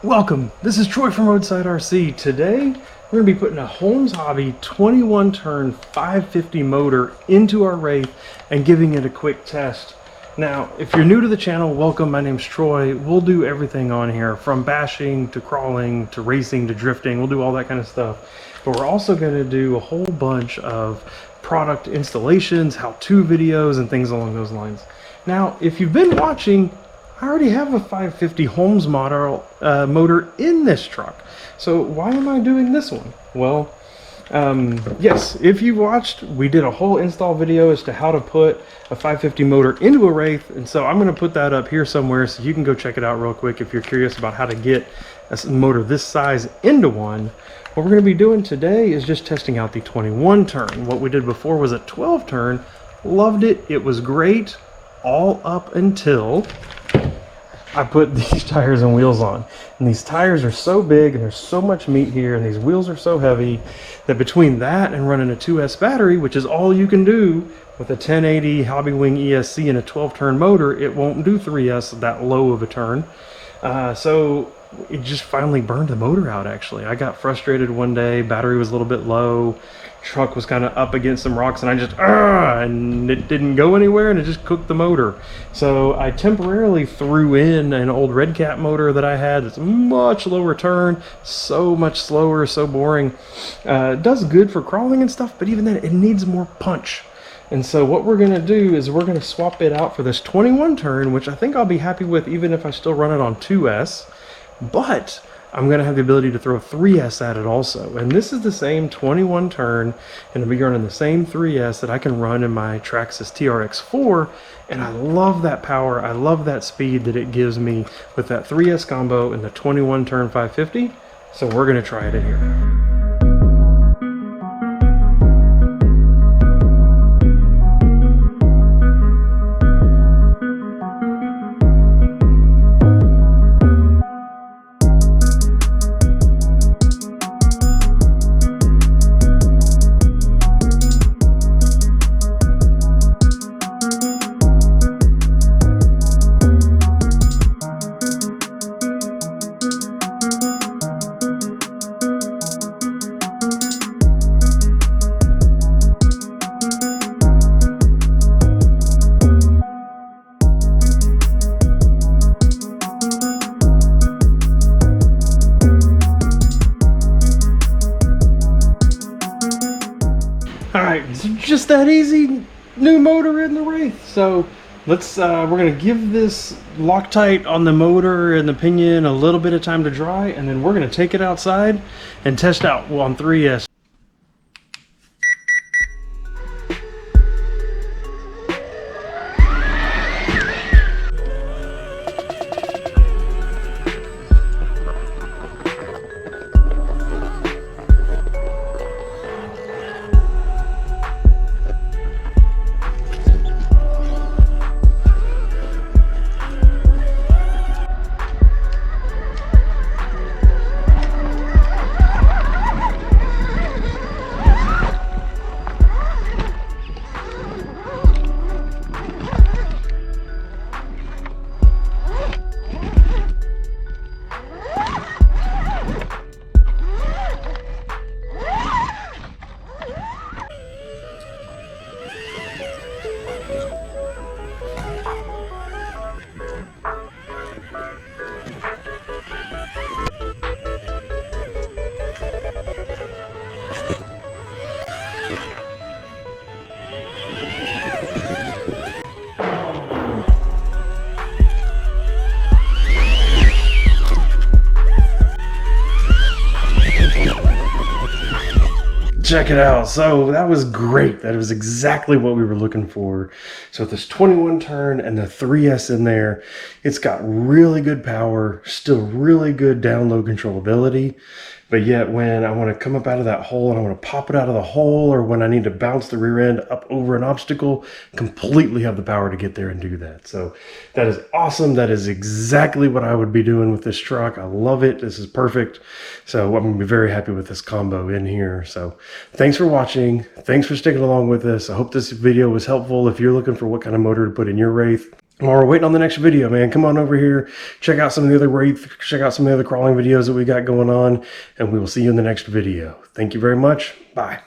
Welcome, this is Troy from Roadside RC. Today we're going to be putting a Holmes Hobby 21 turn 550 motor into our Wraith and giving it a quick test. Now, if you're new to the channel, welcome. My name's Troy. We'll do everything on here, from bashing to crawling to racing to drifting. We'll do all that kind of stuff. But we're also going to do a whole bunch of product installations, how-to videos, and things along those lines. Now, if you've been watching, I already have a 550 Holmes model motor in this truck. So why am I doing this one? Well, yes, if you watched, we did a whole install video as to how to put a 550 motor into a Wraith. And so I'm going to put that up here somewhere so you can go check it out real quick if you're curious about how to get a motor this size into one. What we're going to be doing today is just testing out the 21 turn. What we did before was a 12 turn. Loved it. It was great all up until I put these tires and wheels on. And these tires are so big and there's so much meat here and these wheels are so heavy that between that and running a 2S battery, which is all you can do with a 1080 Hobbywing ESC and a 12 turn motor, it won't do 3S that low of a turn. So it just finally burned the motor out. Actually, I got frustrated one day, battery was a little bit low, truck was kind of up against some rocks, and I just and it didn't go anywhere, and it just cooked the motor. So I temporarily threw in an old Red Cat motor that I had that's much lower turn, so much slower, so boring. It does good for crawling and stuff, but even then it needs more punch. And so what we're going to do is we're going to swap it out for this 21 turn, which I think I'll be happy with even if I still run it on 2S. But I'm going to have the ability to throw 3S at it also. And this is the same 21 turn, and I'll be running the same 3S that I can run in my Traxxas TRX4. And I love that power. I love that speed that it gives me with that 3S combo and the 21 turn 550. So we're going to try it in here. Alright, just that easy, new motor in the Wraith. So let's we're gonna give this Loctite on the motor and the pinion a little bit of time to dry, and then we're gonna take it outside and test out on 3S. Check it out. So that was great. That was exactly what we were looking for. So with this 21 turn and the 3S in there, it's got really good power, still really good down low controllability. But yet when I want to come up out of that hole and I want to pop it out of the hole, or when I need to bounce the rear end up over an obstacle, completely have the power to get there and do that. So that is awesome. That is exactly what I would be doing with this truck. I love it. This is perfect. So I'm going to be very happy with this combo in here. So thanks for watching. Thanks for sticking along with us. I hope this video was helpful if you're looking for what kind of motor to put in your Wraith. While we're waiting on the next video, man, come on over here, check out some of the other Wraith, check out some of the other crawling videos that we got going on, and we will see you in the next video. Thank you very much. Bye.